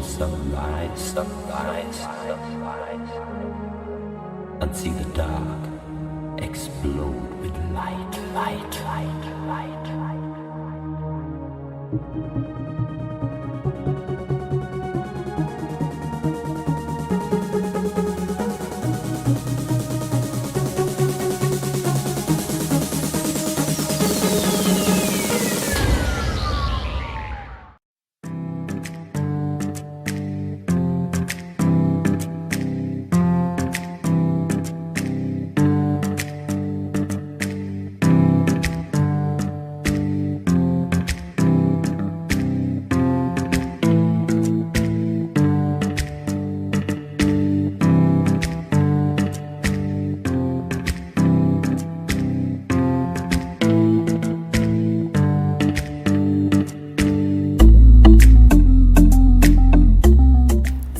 sunrise, and see the dark explode with light.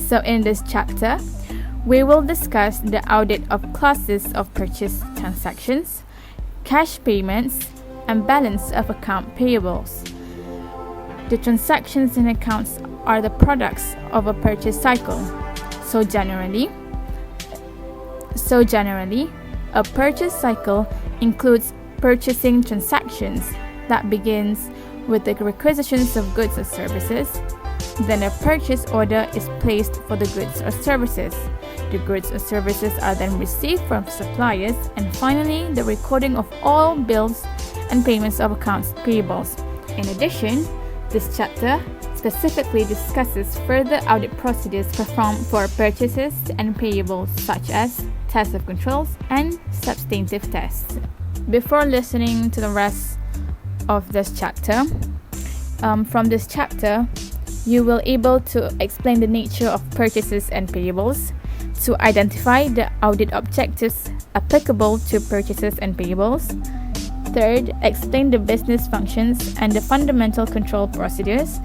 So in this chapter, we will discuss the audit of classes of purchase transactions, cash payments, and balance of account payables. The transactions and accounts are the products of a purchase cycle. So generally, a purchase cycle includes purchasing transactions that begins with the requisitions of goods or services. Then a purchase order is placed for the goods or services. The goods or services are then received from suppliers, and finally the recording of all bills and payments of accounts payables. In addition, this chapter specifically discusses further audit procedures performed for purchases and payables, such as tests of controls and substantive tests. Before listening to the rest of this chapter, from this chapter, you will be able to explain the nature of purchases and payables, to identify the audit objectives applicable to purchases and payables. Third, explain the business functions and the fundamental control procedures,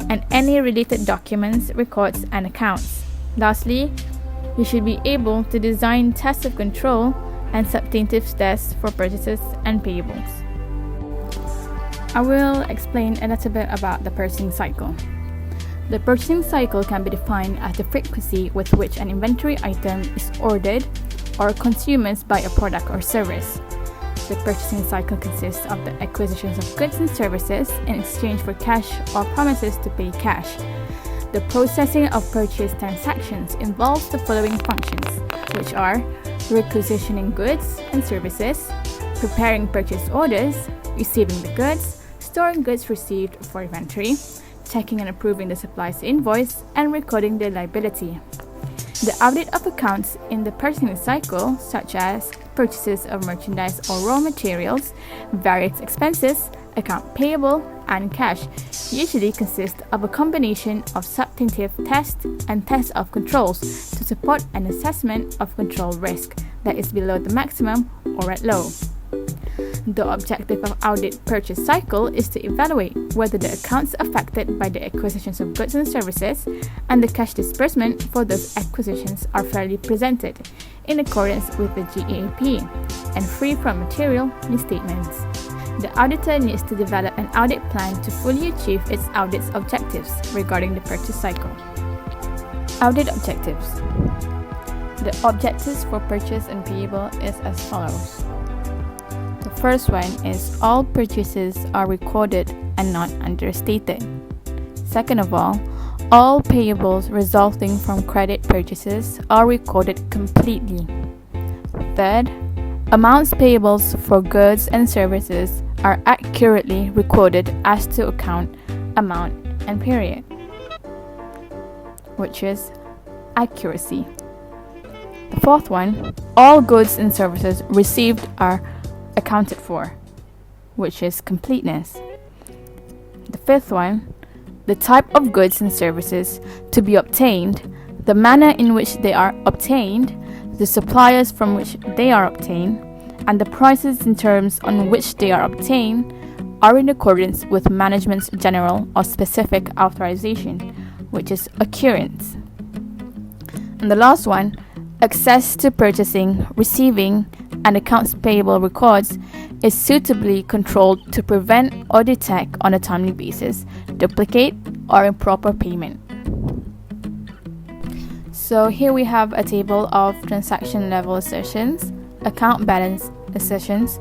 and any related documents, records, and accounts. Lastly, you should be able to design tests of control and substantive tests for purchases and payables. I will explain a little bit about the purchasing cycle. The purchasing cycle can be defined as the frequency with which an inventory item is ordered or consumed by a product or service. The purchasing cycle consists of the acquisitions of goods and services in exchange for cash or promises to pay cash. The processing of purchase transactions involves the following functions, which are requisitioning goods and services, preparing purchase orders, receiving the goods, storing goods received for inventory, checking and approving the supplier's invoice, and recording the liability. The audit of accounts in the purchasing cycle, such as purchases of merchandise or raw materials, various expenses, account payable, and cash, usually consist of a combination of substantive tests and tests of controls to support an assessment of control risk that is below the maximum or at low. The objective of audit purchase cycle is to evaluate whether the accounts affected by the acquisitions of goods and services and the cash disbursement for those acquisitions are fairly presented in accordance with the GAAP and free from material misstatements. The auditor needs to develop an audit plan to fully achieve its audit's objectives regarding the purchase cycle. Audit objectives. The objectives for purchase and payable is as follows. The first one is all purchases are recorded and not understated. Second of all payables resulting from credit purchases are recorded completely. Third, amounts payables for goods and services are accurately recorded as to account, amount, and period, which is accuracy. The fourth one, all goods and services received are accounted for, which is completeness. The fifth one, the type of goods and services to be obtained, the manner in which they are obtained, the suppliers from which they are obtained, and the prices and terms on which they are obtained are in accordance with management's general or specific authorization, which is occurrence. And the last one, access to purchasing, receiving, and accounts payable records is suitably controlled to prevent or detect on a timely basis duplicate or improper payment. So here we have a table of transaction level assertions, account balance assertions,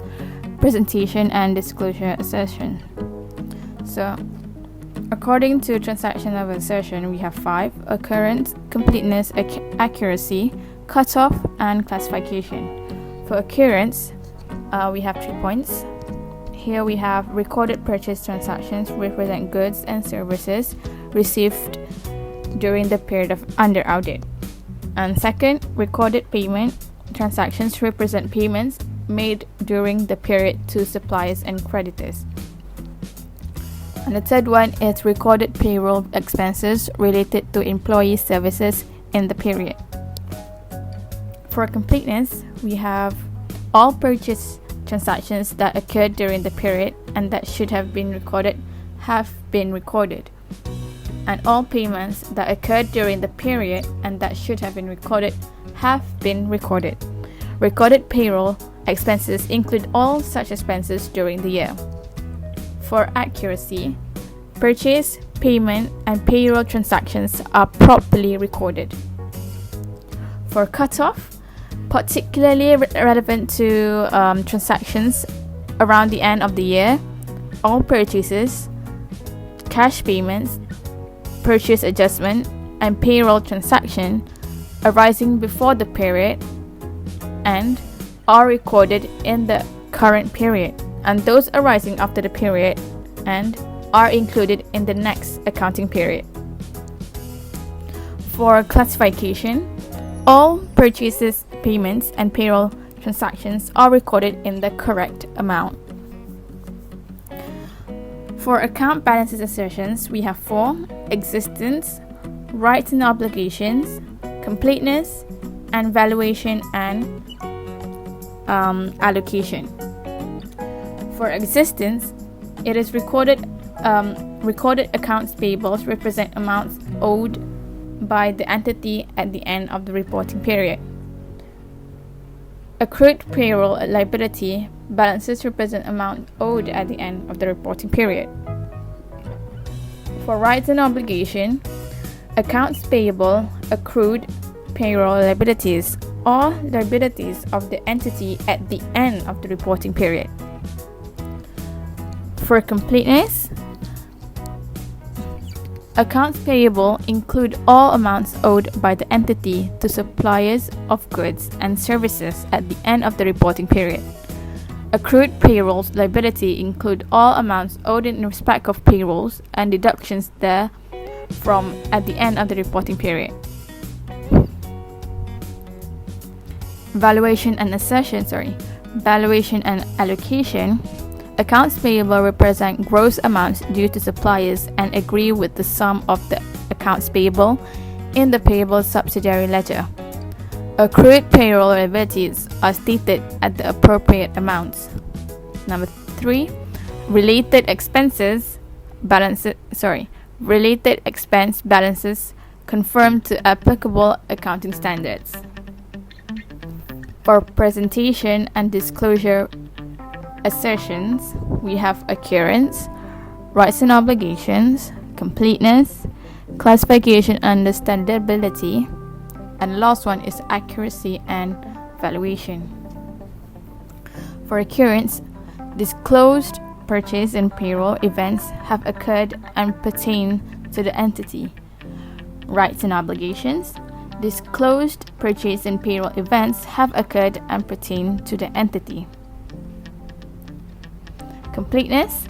presentation and disclosure assertion. So according to transaction level assertion, we have 5: occurrence, completeness, accuracy, cutoff, and classification. For occurrence, we have 3 points. Here we have recorded purchase transactions represent goods and services received during the period under audit. And second, recorded payment transactions represent payments made during the period to suppliers and creditors. And the third one is recorded payroll expenses related to employee services in the period. For completeness, we have all purchase transactions that occurred during the period and that should have been recorded have been recorded, and all payments that occurred during the period and that should have been recorded have been recorded. Recorded payroll expenses include all such expenses during the year. For accuracy, purchase, payment, and payroll transactions are properly recorded. For cutoff, particularly relevant to transactions around the end of the year, all purchases, cash payments, purchase adjustment, and payroll transaction arising before the period and are recorded in the current period, and those arising after the period and are included in the next accounting period. For classification, all purchases, payments, and payroll transactions are recorded in the correct amount. For account balances assertions, we have 4: existence, rights and obligations, completeness, and valuation and allocation. For existence, it is recorded accounts payables represent amounts owed by the entity at the end of the reporting period. Accrued payroll liability balances represent amount owed at the end of the reporting period. For rights and obligation, accounts payable, accrued payroll liabilities, or liabilities of the entity at the end of the reporting period. For completeness, accounts payable include all amounts owed by the entity to suppliers of goods and services at the end of the reporting period. Accrued payroll liability include all amounts owed in respect of payrolls and deductions therefrom at the end of the reporting period. Valuation and allocation. Accounts payable represent gross amounts due to suppliers and agree with the sum of the accounts payable in the payable subsidiary ledger. Accrued payroll liabilities are stated at the appropriate amounts. Number 3, related expense balances conform to applicable accounting standards. For presentation and disclosure assertions, we have occurrence, rights and obligations, completeness, classification and understandability, and the last one is accuracy and valuation. For occurrence, disclosed purchase and payroll events have occurred and pertain to the entity. Rights and obligations, disclosed purchase and payroll events have occurred and pertain to the entity. Completeness,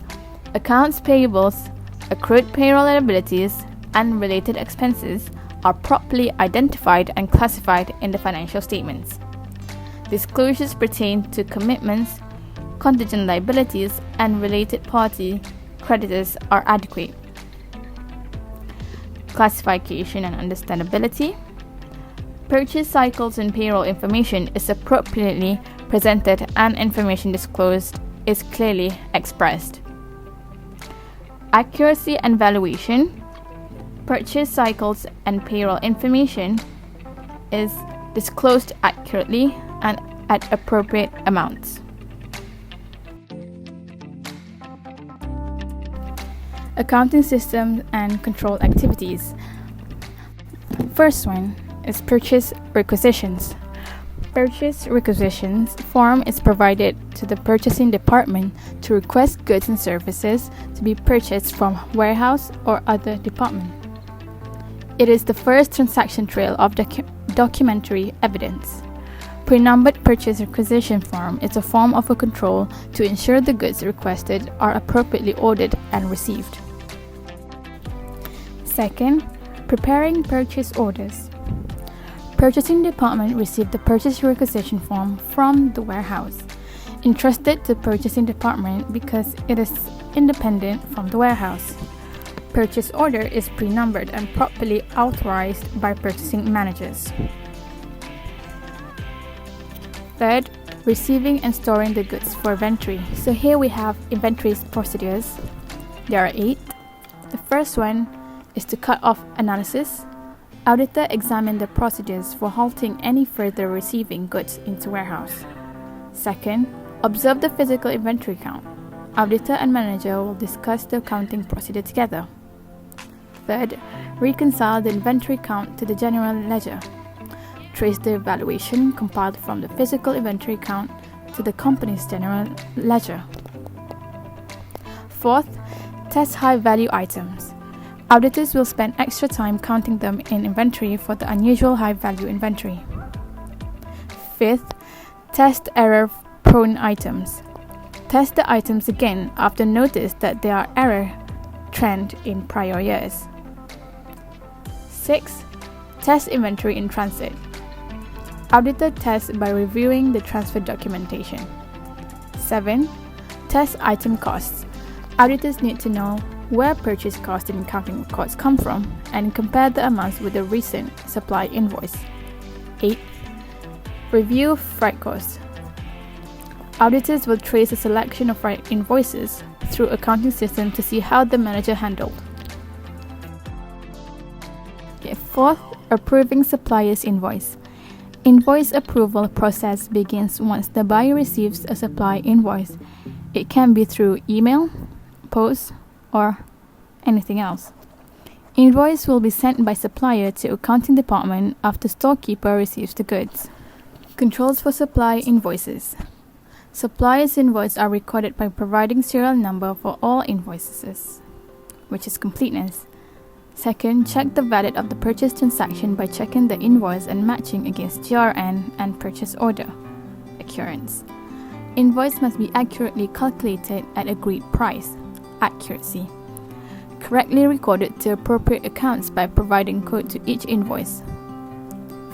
accounts payables, accrued payroll liabilities, and related expenses are properly identified and classified in the financial statements. Disclosures pertain to commitments, contingent liabilities, and related party creditors are adequate. Classification and understandability. Purchase cycles and payroll information is appropriately presented and information disclosed is clearly expressed. Accuracy and valuation. Purchase cycles and payroll information is disclosed accurately and at appropriate amounts. Accounting systems and control activities. First one is purchase requisitions. Purchase requisitions form is provided to the purchasing department to request goods and services to be purchased from warehouse or other department. It is the first transaction trail of documentary evidence. Pre-numbered purchase requisition form is a form of a control to ensure the goods requested are appropriately ordered and received. Second, preparing purchase orders. Purchasing department received the purchase requisition form from the warehouse, entrusted to purchasing department because it is independent from the warehouse. Purchase order is pre-numbered and properly authorized by purchasing managers. Third, receiving and storing the goods for inventory. So here we have inventory procedures. There are 8. The first one is to cut off analysis. Auditor examine the procedures for halting any further receiving goods into warehouse. Second, observe the physical inventory count. Auditor and manager will discuss the accounting procedure together. Third, reconcile the inventory count to the general ledger. Trace the evaluation compiled from the physical inventory count to the company's general ledger. Fourth, test high-value items. Auditors will spend extra time counting them in inventory for the unusual high-value inventory. Fifth, test error-prone items. Test the items again after notice that there are error trend in prior years. 6. Test inventory in transit. Auditor tests by reviewing the transfer documentation. 7. Test item costs. Auditors need to know where purchase cost and accounting records come from and compare the amounts with the recent supply invoice. 8. Review freight costs. Auditors will trace a selection of freight invoices through accounting system to see how the manager handled. Fourth, approving supplier's invoice. Invoice approval process begins once the buyer receives a supply invoice. It can be through email, post, or anything else. Invoice will be sent by supplier to accounting department after storekeeper receives the goods. Controls for supply invoices. Supplier's invoices are recorded by providing serial number for all invoices, which is completeness. Second, check the valid of the purchase transaction by checking the invoice and matching against GRN and purchase order. Occurrence. Invoice must be accurately calculated at agreed price. Accuracy. Correctly recorded to appropriate accounts by providing code to each invoice.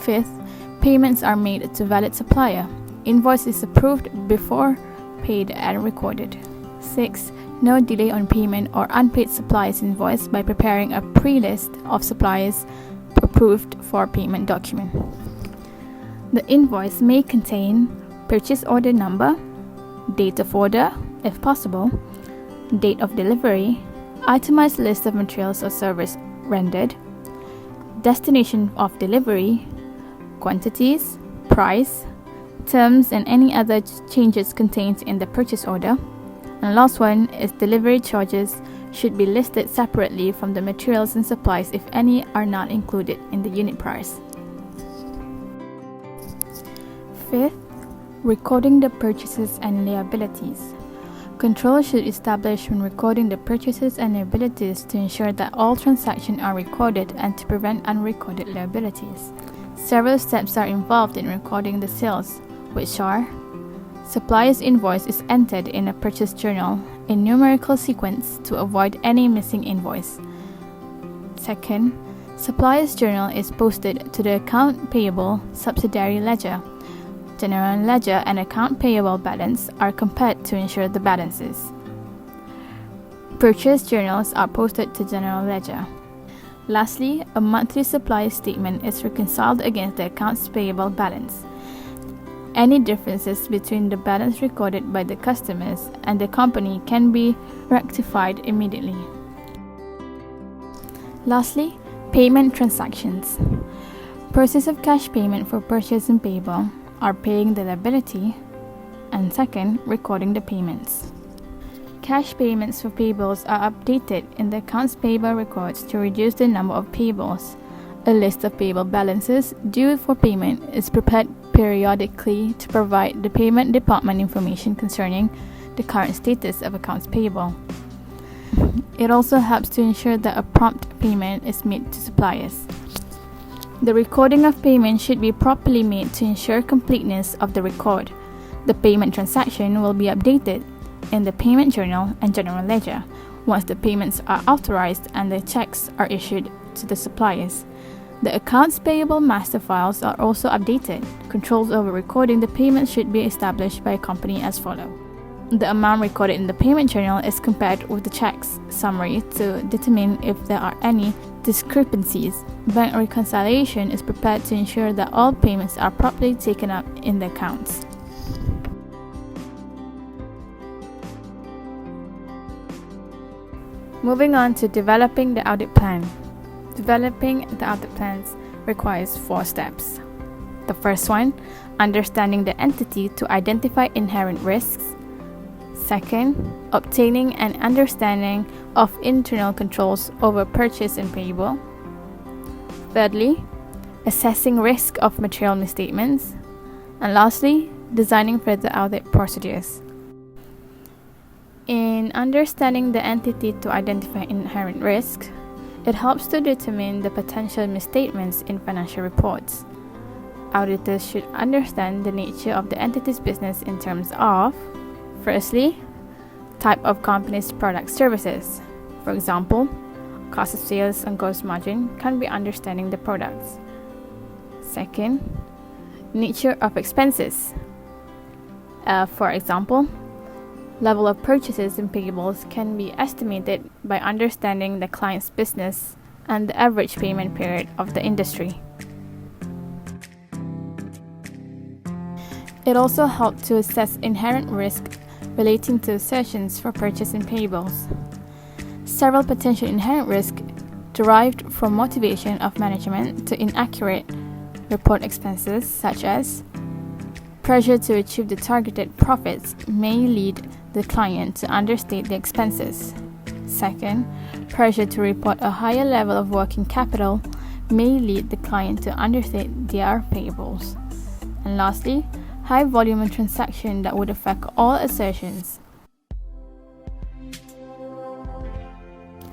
Fifth, payments are made to valid supplier. Invoice is approved before paid and recorded. 6. No delay on payment or unpaid suppliers invoice by preparing a pre-list of suppliers approved for payment document. The invoice may contain purchase order number, date of order, if possible, date of delivery, itemized list of materials or service rendered, destination of delivery, quantities, price, terms, and any other changes contained in the purchase order. And last one is delivery charges should be listed separately from the materials and supplies if any are not included in the unit price. Fifth, recording the purchases and liabilities. Control should establish when recording the purchases and liabilities to ensure that all transactions are recorded and to prevent unrecorded liabilities. Several steps are involved in recording the sales, which are: supplier's invoice is entered in a purchase journal in numerical sequence to avoid any missing invoice. Second, supplier's journal is posted to the account payable subsidiary ledger. General ledger and account payable balance are compared to ensure the balances. Purchase journals are posted to general ledger. Lastly, a monthly supplier statement is reconciled against the accounts payable balance. Any differences between the balance recorded by the customers and the company can be rectified immediately. Lastly, payment transactions. Process of cash payment for purchase and payable are paying the liability, and second, recording the payments. Cash payments for payables are updated in the accounts payable records to reduce the number of payables. A list of payable balances due for payment is prepared periodically to provide the payment department information concerning the current status of accounts payable. It also helps to ensure that a prompt payment is made to suppliers. The recording of payment should be properly made to ensure completeness of the record. The payment transaction will be updated in the payment journal and general ledger once the payments are authorized and the checks are issued to the suppliers. The accounts payable master files are also updated. Controls over recording the payments should be established by a company as follows. The amount recorded in the payment journal is compared with the checks summary to determine if there are any discrepancies. Bank reconciliation is prepared to ensure that all payments are properly taken up in the accounts. Moving on to developing the audit plan. Developing the audit plans requires 4 steps. The first one, understanding the entity to identify inherent risks. Second, obtaining an understanding of internal controls over purchase and payable. Thirdly, assessing risk of material misstatements. And lastly, designing further audit procedures. In understanding the entity to identify inherent risks, it helps to determine the potential misstatements in financial reports. Auditors should understand the nature of the entity's business in terms of, firstly, type of company's product services. For example, cost of sales and gross margin can be understanding the products. Second, nature of expenses. For example, level of purchases and payables can be estimated by understanding the client's business and the average payment period of the industry. It also helps to assess inherent risk relating to assertions for purchase and payables. Several potential inherent risks derived from motivation of management to inaccurate report expenses, such as pressure to achieve the targeted profits may lead the client to understate the expenses. Second, pressure to report a higher level of working capital may lead the client to understate their payables. And lastly, high volume of transaction that would affect all assertions.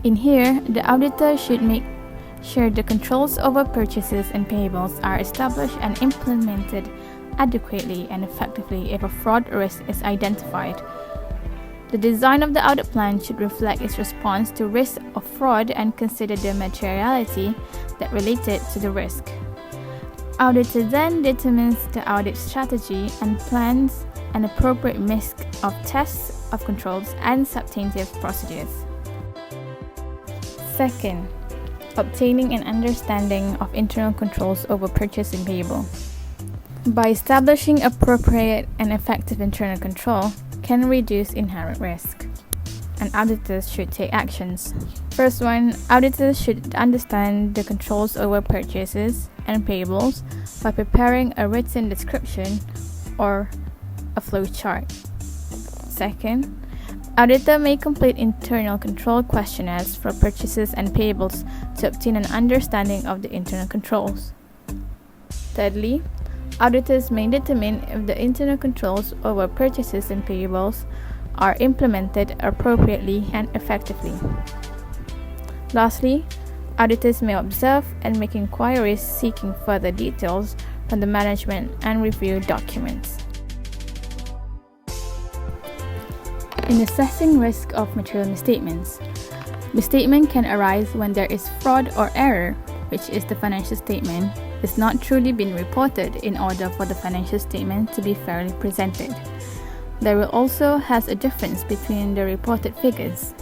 In here, the auditor should make sure the controls over purchases and payables are established and implemented adequately and effectively if a fraud risk is identified. The design of the audit plan should reflect its response to risk of fraud and consider the materiality that related to the risk. Auditor then determines the audit strategy and plans an appropriate mix of tests of controls and substantive procedures. Second, obtaining an understanding of internal controls over purchase and payable. By establishing appropriate and effective internal control can reduce inherent risk, and auditors should take actions. First one, auditors should understand the controls over purchases and payables by preparing a written description or a flow chart. Second, auditor may complete internal control questionnaires for purchases and payables to obtain an understanding of the internal controls. Thirdly, auditors may determine if the internal controls over purchases and payables are implemented appropriately and effectively. Lastly, auditors may observe and make inquiries seeking further details from the management and review documents. In assessing risk of material misstatements, misstatement can arise when there is fraud or error, which is the financial statement is not truly been reported in order for the financial statement to be fairly presented. There will also has a difference between the reported figures.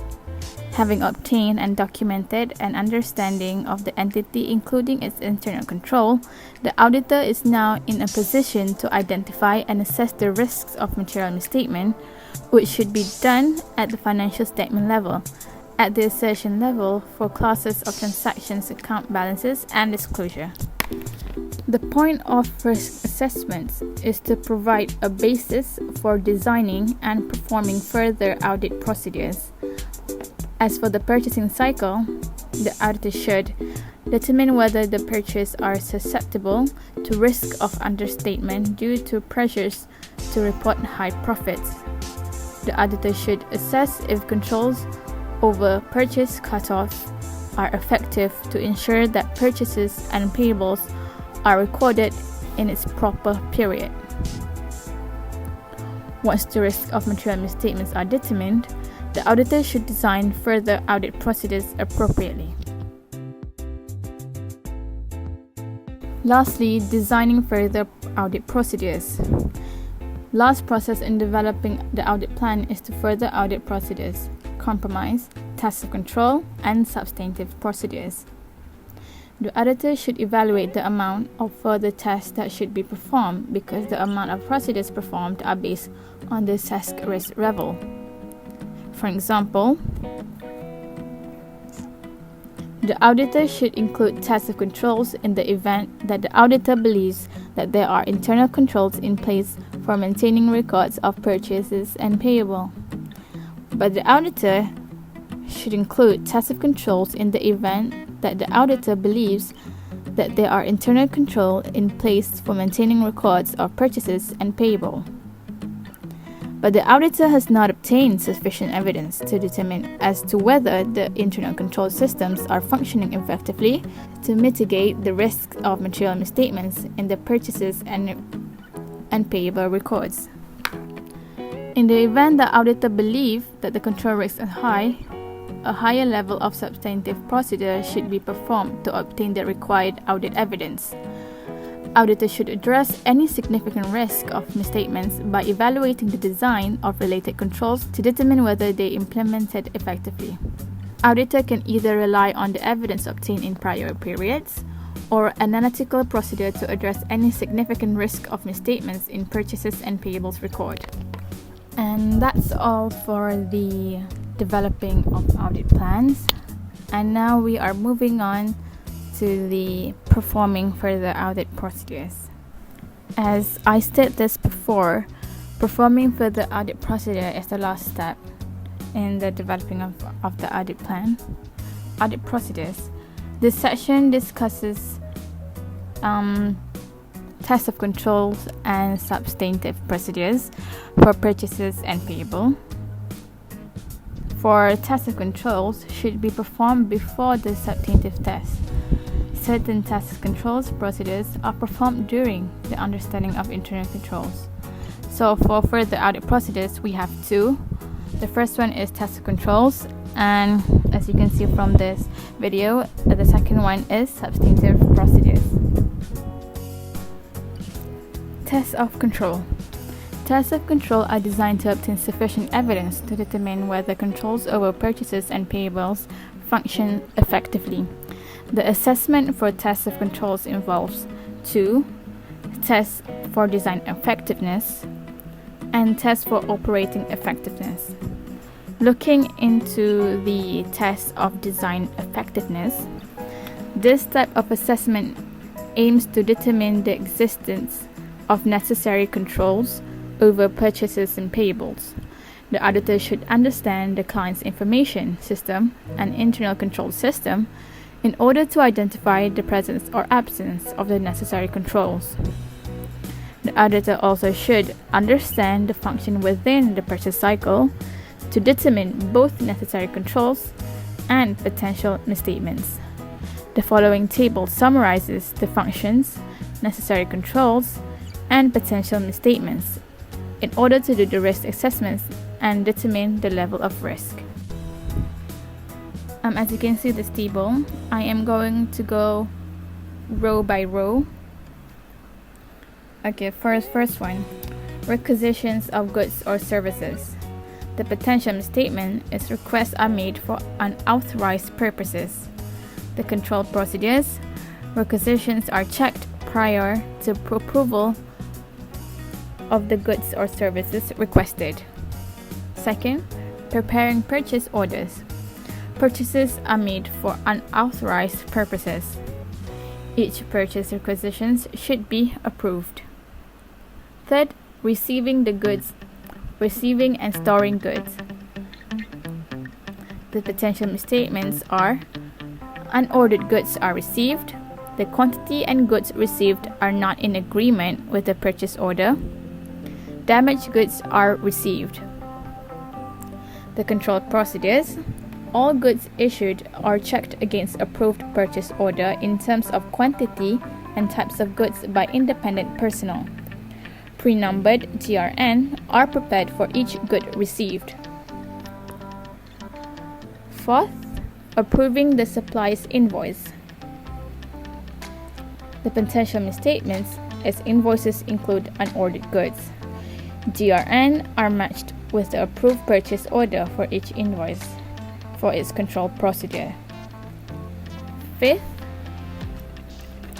Having obtained and documented an understanding of the entity including its internal control, the auditor is now in a position to identify and assess the risks of material misstatement, which should be done at the financial statement level, at the assertion level for classes of transactions, account balances, and disclosure. The point of risk assessments is to provide a basis for designing and performing further audit procedures. As for the purchasing cycle, the auditor should Determine whether the purchases are susceptible to risk of understatement due to pressures to report high profits. The auditor should assess if controls over purchase cutoffs are effective to ensure that purchases and payables are recorded in its proper period. Once the risk of material misstatements are determined, the auditor should design further audit procedures appropriately. Lastly, designing further audit procedures. Last process in developing the audit plan is to further audit procedures, compromise, tasks of control, and substantive procedures. The auditor should evaluate the amount of further tests that should be performed because the amount of procedures performed are based on the task risk level. For example, the auditor should include tests of controls in the event that the auditor believes that there are internal controls in place for maintaining records of purchases and payable. But the auditor should include tests of controls in the event that the auditor believes that there are internal controls in place for maintaining records of purchases and payable. But the auditor has not obtained sufficient evidence to determine as to whether the internal control systems are functioning effectively to mitigate the risk of material misstatements in the purchases and payable records. In the event the auditor believes that the control risks are high, a higher level of substantive procedure should be performed to obtain the required audit evidence. Auditor should address any significant risk of misstatements by evaluating the design of related controls to determine whether they implemented effectively. Auditor can either rely on the evidence obtained in prior periods or an analytical procedure to address any significant risk of misstatements in purchases and payables record. And that's all for the developing of audit plans. And now we are moving on to the performing further audit procedures. As I stated this before, performing further audit procedure is the last step in the developing of the audit plan. Audit procedures. This section discusses tests of controls and substantive procedures for purchases and payable. For tests of controls should be performed before the substantive test. Certain task controls procedures are performed during the understanding of internal controls. So for further audit procedures, we have two. The first one is task controls, and as you can see from this video, the second one is substantive procedures. Tests of control. Tests of control are designed to obtain sufficient evidence to determine whether controls over purchases and payables function effectively. The assessment for tests of controls involves 2. Tests for design effectiveness and tests for operating effectiveness. Looking into the test of design effectiveness, this type of assessment aims to determine the existence of necessary controls over purchases and payables. The auditor should understand the client's information system and internal control system in order to identify the presence or absence of the necessary controls. The auditor also should understand the function within the purchase cycle to determine both necessary controls and potential misstatements. The following table summarizes the functions, necessary controls, and potential misstatements in order to do the risk assessments and determine the level of risk. As you can see this table, I am going to go row by row. Okay, first one, requisitions of goods or services. The potential misstatement is requests are made for unauthorized purposes. The control procedures, requisitions are checked prior to approval of the goods or services requested. Second, preparing purchase orders. Purchases are made for unauthorized purposes. Each purchase requisitions should be approved. Third, receiving and storing goods. The potential misstatements are unordered goods are received, the quantity and goods received are not in agreement with the purchase order, damaged goods are received. The control procedures: all goods issued are checked against approved purchase order in terms of quantity and types of goods by independent personnel. Pre-numbered GRN are prepared for each good received. Fourth, approving the supplier's invoice. The potential misstatements as invoices include unordered goods. GRN are matched with the approved purchase order for each invoice for its control procedure. Fifth,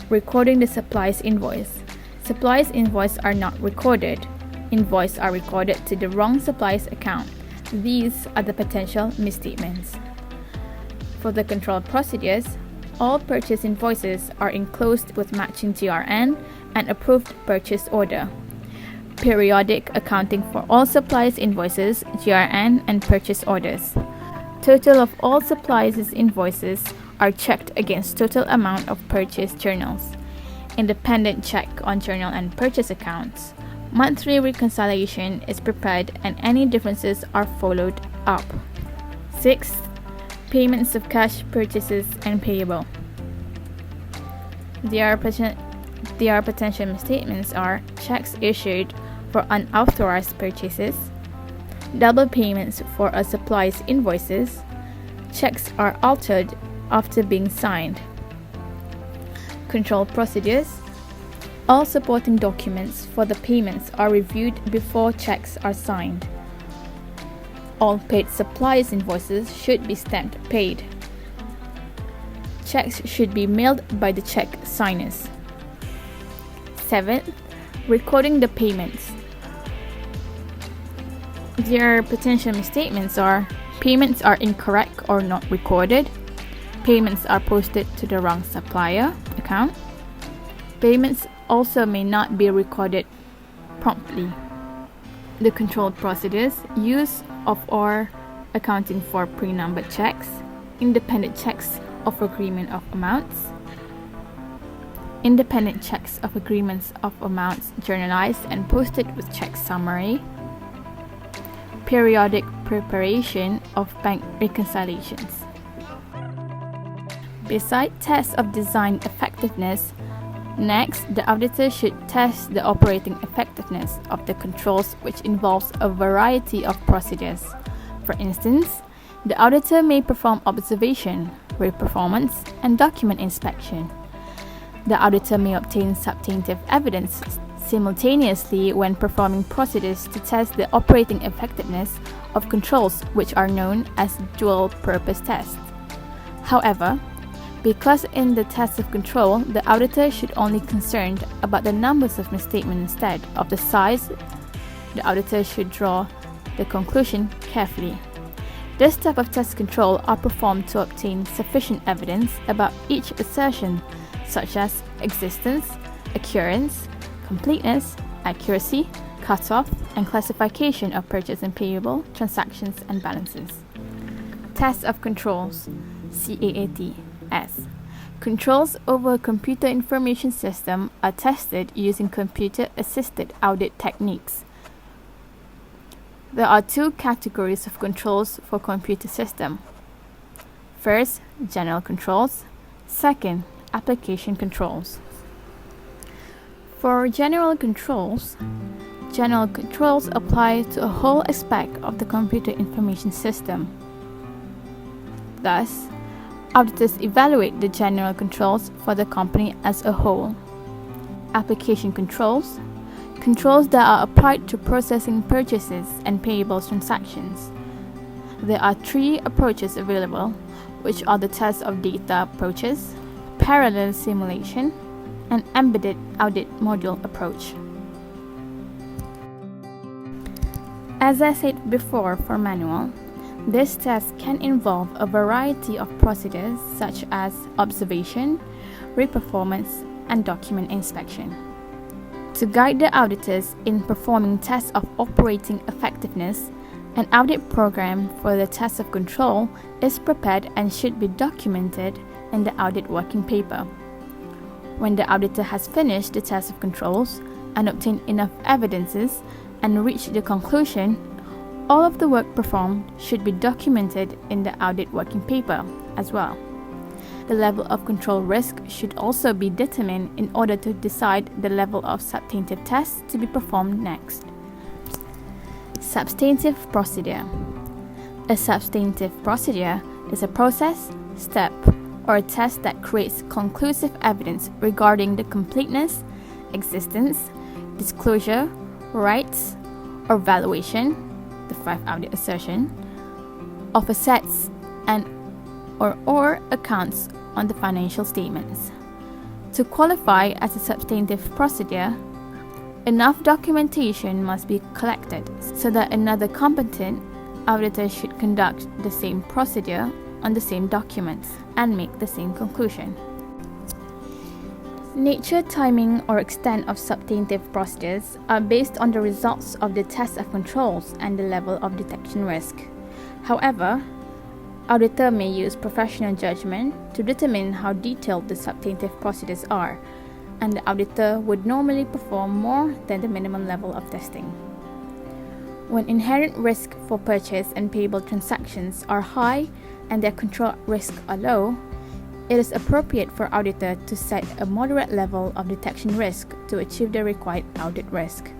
recording the supplier's invoice. Supplier's invoice are not recorded. Invoices are recorded to the wrong supplier's account. These are the potential misstatements. For the control procedures, all purchase invoices are enclosed with matching GRN and approved purchase order. Periodic accounting for all suppliers' invoices, GRN, and purchase orders. Total of all suppliers' invoices are checked against total amount of purchase journals. Independent check on journal and purchase accounts. Monthly reconciliation is prepared and any differences are followed up. Sixth, payments of cash purchases and payable. Their potential misstatements are checks issued for unauthorized purchases, double payments for a supplier's invoices, checks are altered after being signed. Control procedures: all supporting documents for the payments are reviewed before checks are signed. All paid suppliers' invoices should be stamped paid. Checks should be mailed by the check signers. 7th, recording the payments. Their potential misstatements are payments are incorrect or not recorded, payments are posted to the wrong supplier account, payments also may not be recorded promptly. The control procedures: use of or accounting for pre-numbered checks, independent checks of agreement of amounts, independent checks of agreements of amounts journalized and posted with check summary, periodic preparation of bank reconciliations. Besides tests of design effectiveness, next, the auditor should test the operating effectiveness of the controls, which involves a variety of procedures. For instance, the auditor may perform observation, re-performance, and document inspection. The auditor may obtain substantive evidence simultaneously when performing procedures to test the operating effectiveness of controls, which are known as dual-purpose tests. However, because in the test of control, the auditor should only be concerned about the numbers of misstatements instead of the size, the auditor should draw the conclusion carefully. This type of test control are performed to obtain sufficient evidence about each assertion, such as existence, occurrence, completeness, accuracy, cutoff, and classification of purchase and payable transactions and balances. Test of controls, CAAT-S. Controls over a computer information system are tested using computer-assisted audit techniques. There are two categories of controls for computer system. First, general controls. Second, application controls. For general controls apply to a whole aspect of the computer information system. Thus, auditors evaluate the general controls for the company as a whole. Application controls that are applied to processing purchases and payables transactions. There are three approaches available, which are the test of data approaches, parallel simulation, and embedded audit module approach. As I said before for manual, this test can involve a variety of procedures such as observation, re-performance, and document inspection. To guide the auditors in performing tests of operating effectiveness, an audit program for the test of control is prepared and should be documented in the audit working paper. When the auditor has finished the test of controls and obtained enough evidences and reached the conclusion, all of the work performed should be documented in the audit working paper as well. The level of control risk should also be determined in order to decide the level of substantive tests to be performed next. Substantive procedure. A substantive procedure is a process, step, or a test that creates conclusive evidence regarding the completeness, existence, disclosure, rights, or valuation, the 5 audit assertion, of assets and or accounts on the financial statements. To qualify as a substantive procedure, enough documentation must be collected so that another competent auditor should conduct the same procedure on the same documents and make the same conclusion. Nature, timing, or extent of substantive procedures are based on the results of the test of controls and the level of detection risk. However, auditor may use professional judgment to determine how detailed the substantive procedures are, and the auditor would normally perform more than the minimum level of testing. When inherent risk for purchase and payable transactions are high and their control risk are low, it is appropriate for auditor to set a moderate level of detection risk to achieve the required audit risk.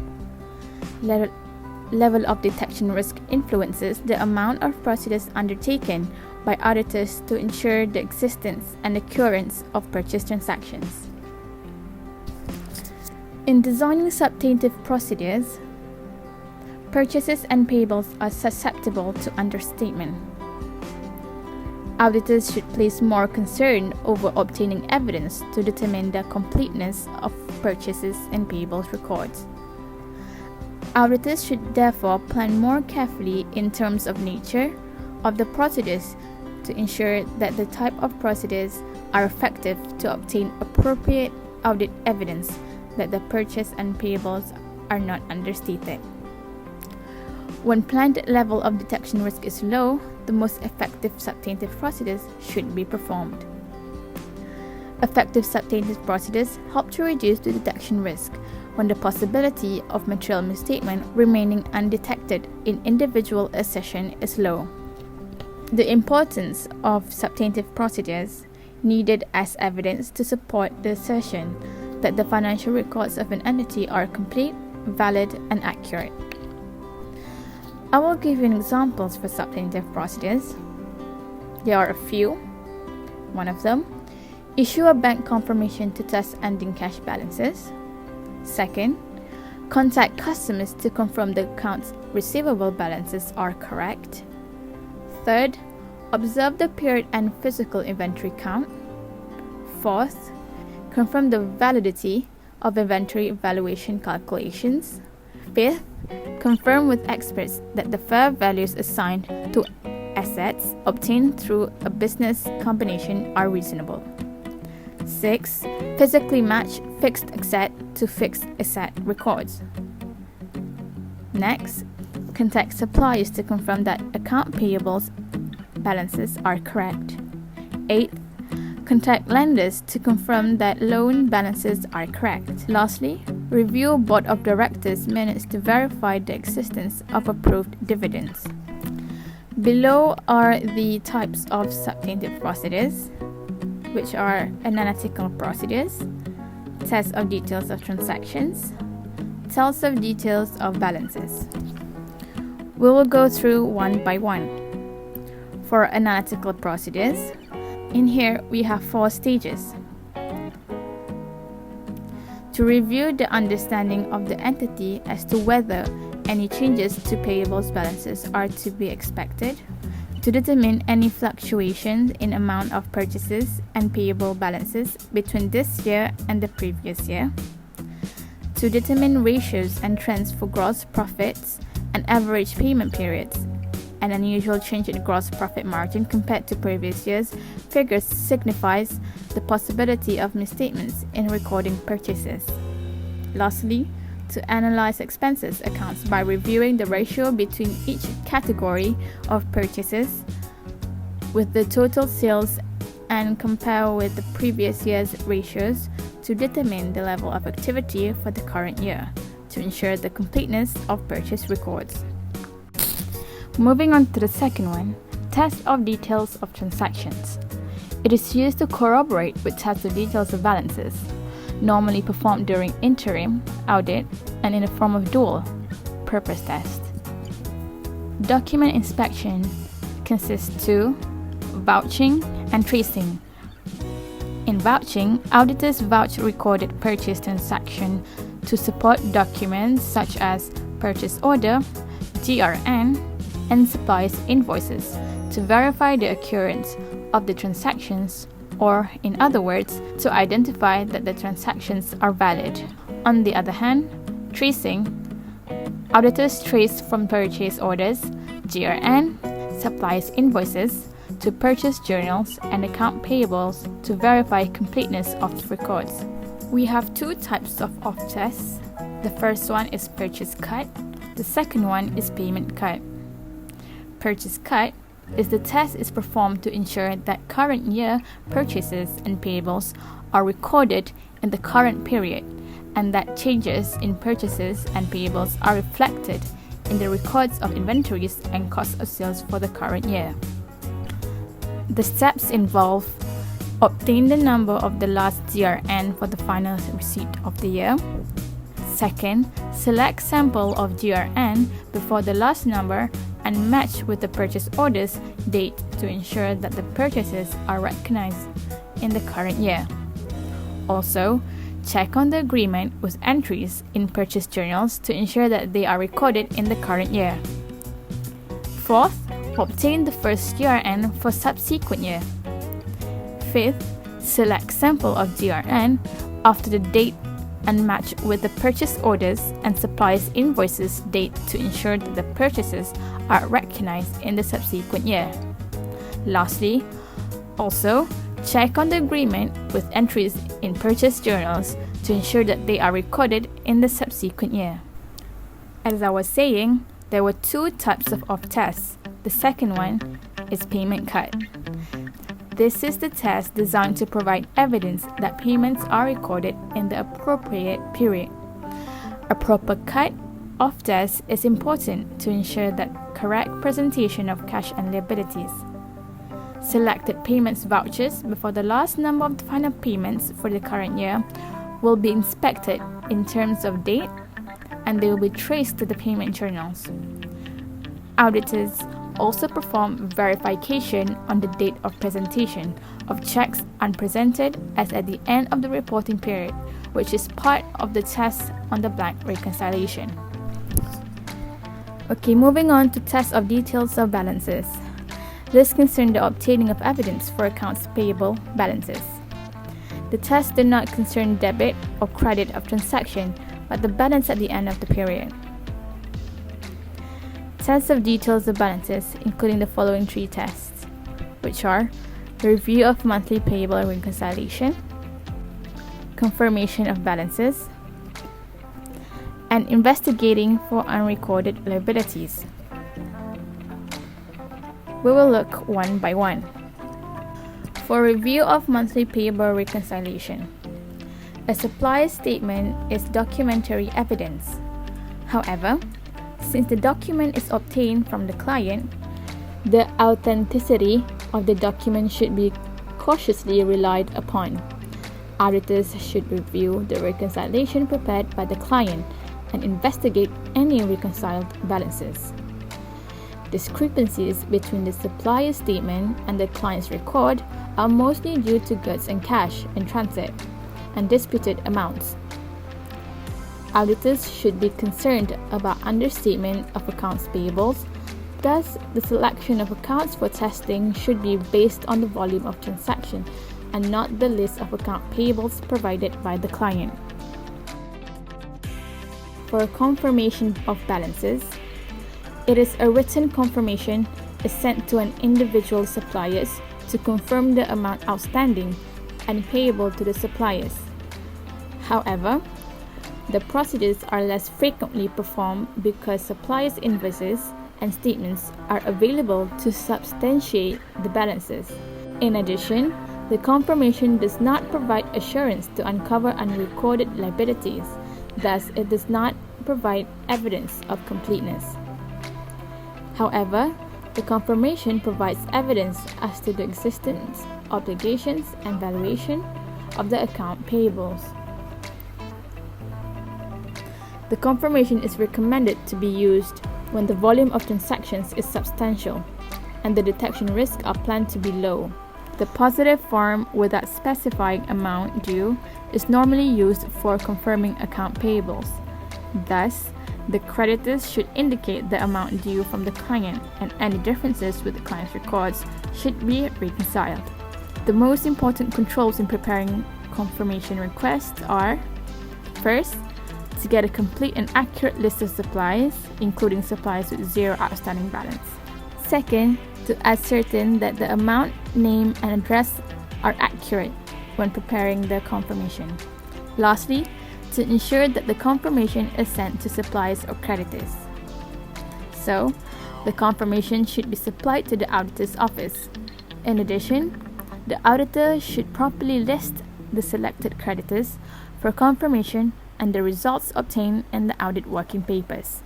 Level of detection risk influences the amount of procedures undertaken by auditors to ensure the existence and occurrence of purchase transactions. In designing substantive procedures, purchases and payables are susceptible to understatement. Auditors should place more concern over obtaining evidence to determine the completeness of purchases and payables records. Auditors should therefore plan more carefully in terms of nature of the procedures to ensure that the type of procedures are effective to obtain appropriate audit evidence that the purchase and payables are not understated. When planned level of detection risk is low, the most effective substantive procedures should be performed. Effective substantive procedures help to reduce the detection risk when the possibility of material misstatement remaining undetected in individual assertion is low. The importance of substantive procedures needed as evidence to support the assertion that the financial records of an entity are complete, valid, and accurate. I will give you examples for substantive procedures. There are a few. One of them, issue a bank confirmation to test ending cash balances. Second, contact customers to confirm the accounts receivable balances are correct. Third, observe the period and physical inventory count. Fourth, confirm the validity of inventory valuation calculations. Fifth, confirm with experts that the fair values assigned to assets obtained through a business combination are reasonable. 6. Physically match fixed asset to fixed asset records. Next, contact suppliers to confirm that account payables balances are correct. 8. Contact lenders to confirm that loan balances are correct. Lastly, review Board of Directors minutes to verify the existence of approved dividends. Below are the types of substantive procedures, which are analytical procedures, test of details of transactions, tells of details of balances. We will go through one by one. For analytical procedures, in here we have 4 stages. To review the understanding of the entity as to whether any changes to payables balances are to be expected, to determine any fluctuations in amount of purchases and payable balances between this year and the previous year, to determine ratios and trends for gross profits and average payment periods. An unusual change in gross profit margin compared to previous years' figures signifies the possibility of misstatements in recording purchases. Lastly, to analyze expenses accounts by reviewing the ratio between each category of purchases with the total sales and compare with the previous year's ratios to determine the level of activity for the current year to ensure the completeness of purchase records. Moving on to the second one, test of details of transactions. It is used to corroborate with test of details of balances, normally performed during interim, audit, and in the form of dual purpose test. Document inspection consists to vouching and tracing. In vouching, auditors vouch recorded purchase transaction to support documents such as purchase order, GRN, and supplies invoices to verify the occurrence of the transactions, or in other words, to identify that the transactions are valid. On the other hand, tracing, auditors trace from purchase orders, GRN, supplies invoices, to purchase journals and account payables to verify completeness of records. We have two types of tests. The first one is purchase cut. The second one is payment cut. Purchase cut is the test is performed to ensure that current year purchases and payables are recorded in the current period and that changes in purchases and payables are reflected in the records of inventories and cost of sales for the current year. The steps involve obtain the number of the last GRN for the final receipt of the year. Second, select sample of GRN before the last number and match with the purchase order's date to ensure that the purchases are recognized in the current year. Also, check on the agreement with entries in purchase journals to ensure that they are recorded in the current year. Fourth, obtain the first GRN for subsequent year. Fifth, select sample of GRN after the date and match with the purchase orders and supplies invoices date to ensure that the purchases are recognized in the subsequent year. Lastly, also, check on the agreement with entries in purchase journals to ensure that they are recorded in the subsequent year. As I was saying, there were two types of tests. The second one is payment cut. This is the test designed to provide evidence that payments are recorded in the appropriate period. A proper cut of test is important to ensure that correct presentation of cash and liabilities. Selected payments vouchers before the last number of the final payments for the current year will be inspected in terms of date and they will be traced to the payment journals. Auditors also perform verification on the date of presentation of checks unpresented as at the end of the reporting period, which is part of the test on the blank reconciliation. Okay, moving on to test of details of balances. This concerns the obtaining of evidence for accounts payable balances. The test did not concern debit or credit of transaction, but the balance at the end of the period. Tests of details of balances, including the following three tests, which are review of monthly payable reconciliation, confirmation of balances, and investigating for unrecorded liabilities. We will look one by one. For review of monthly payable reconciliation, a supplier statement is documentary evidence. However, since the document is obtained from the client, the authenticity of the document should be cautiously relied upon. Auditors should review the reconciliation prepared by the client and investigate any reconciled balances. Discrepancies between the supplier statement and the client's record are mostly due to goods and cash in transit and disputed amounts. Auditors should be concerned about understatement of accounts payables. Thus, the selection of accounts for testing should be based on the volume of transaction and not the list of account payables provided by the client. For confirmation of balances, it is a written confirmation is sent to an individual suppliers to confirm the amount outstanding and payable to the suppliers. However, the procedures are less frequently performed because suppliers' invoices and statements are available to substantiate the balances. In addition, The confirmation does not provide assurance to uncover unrecorded liabilities, thus it does not provide evidence of completeness. However, the confirmation provides evidence as to the existence, obligations, and valuation of the account payables. The confirmation is recommended to be used when the volume of transactions is substantial and the detection risks are planned to be low. The positive form without specifying amount due is normally used for confirming account payables. Thus, the creditors should indicate the amount due from the client, and any differences with the client's records should be reconciled. The most important controls in preparing confirmation requests are: first, to get a complete and accurate list of supplies, including supplies with zero outstanding balance. Second, to ascertain that the amount, name, and address are accurate when preparing the confirmation. Lastly, to ensure that the confirmation is sent to suppliers or creditors. So, the confirmation should be supplied to the auditor's office. In addition, the auditor should properly list the selected creditors for confirmation and the results obtained in the audit working papers.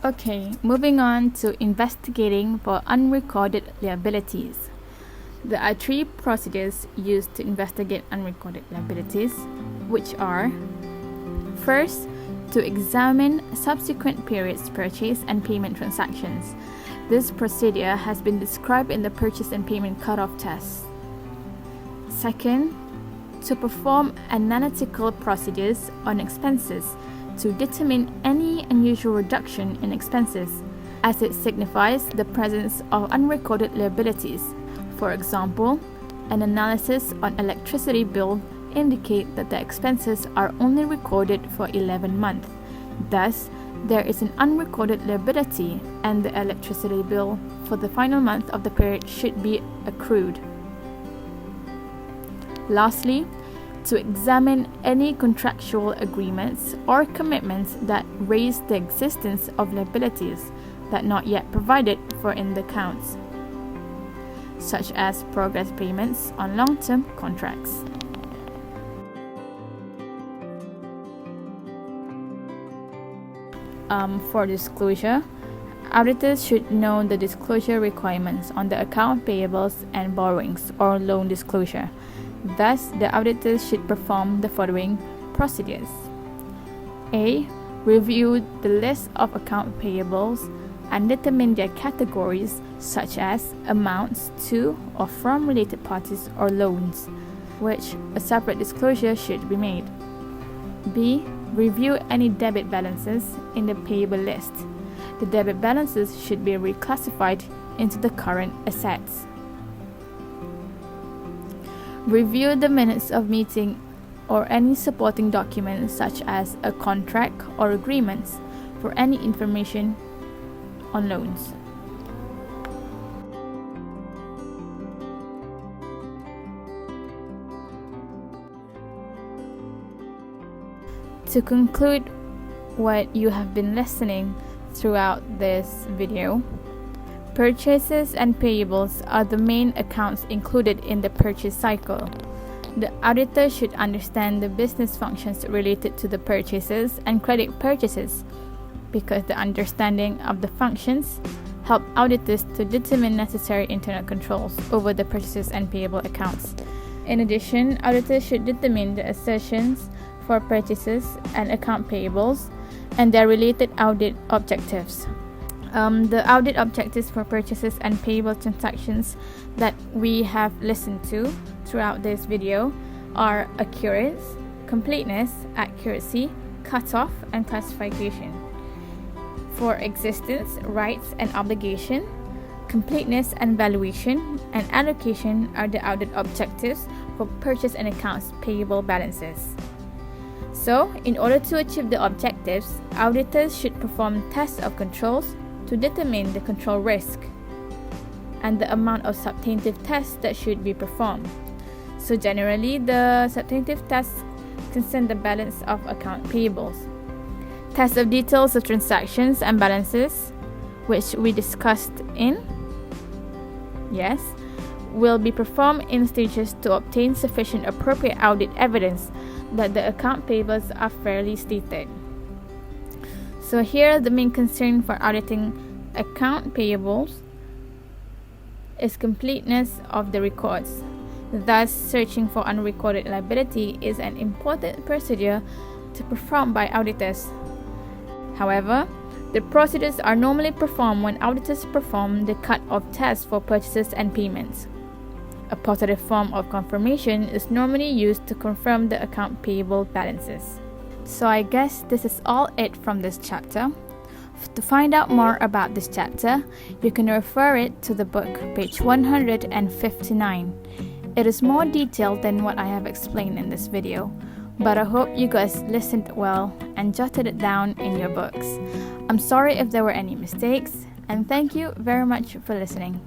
Okay, moving on to investigating for unrecorded liabilities. There are three procedures used to investigate unrecorded liabilities, which are: first, to examine subsequent periods' purchase and payment transactions. This procedure has been described in the purchase and payment cutoff test. Second, to perform analytical procedures on expenses to determine any unusual reduction in expenses, as it signifies the presence of unrecorded liabilities. For example, an analysis on electricity bill indicate that the expenses are only recorded for 11 months. Thus, there is an unrecorded liability and the electricity bill for the final month of the period should be accrued. Lastly, to examine any contractual agreements or commitments that raise the existence of liabilities that not yet provided for in the accounts, such as progress payments on long-term contracts. For disclosure, auditors should know the disclosure requirements on the account payables and borrowings or loan disclosure. Thus, the auditors should perform the following procedures. A. Review the list of account payables and determine their categories, such as amounts to or from related parties or loans, which a separate disclosure should be made. B. Review any debit balances in the payable list. The debit balances should be reclassified into the current assets. Review the minutes of meeting or any supporting documents such as a contract or agreements for any information on loans. To conclude what you have been listening throughout this video, purchases and payables are the main accounts included in the purchase cycle. The auditor should understand the business functions related to the purchases and credit purchases, because the understanding of the functions help auditors to determine necessary internal controls over the purchases and payable accounts. In addition, auditors should determine the assertions for purchases and account payables and their related audit objectives. The audit objectives for purchases and payable transactions that we have listened to throughout this video are accuracy, completeness, accuracy, cutoff, and classification. For existence, rights, and obligation, completeness and valuation, and allocation are the audit objectives for purchase and accounts payable balances. So, in order to achieve the objectives, auditors should perform tests of controls to determine the control risk and the amount of substantive tests that should be performed. So generally, the substantive tests concern the balance of account payables. Tests of details of transactions and balances which we discussed in, yes, will be performed in stages to obtain sufficient appropriate audit evidence that the account payables are fairly stated. So here the main concern for auditing account payables is completeness of the records. Thus, searching for unrecorded liability is an important procedure to perform by auditors. However, the procedures are normally performed when auditors perform the cut-off test for purchases and payments. A positive form of confirmation is normally used to confirm the account payable balances. So I guess this is all it from this chapter. To find out more about this chapter, you can refer it to the book, page 159. It is more detailed than what I have explained in this video, but I hope you guys listened well and jotted it down in your books. I'm sorry if there were any mistakes, and thank you very much for listening.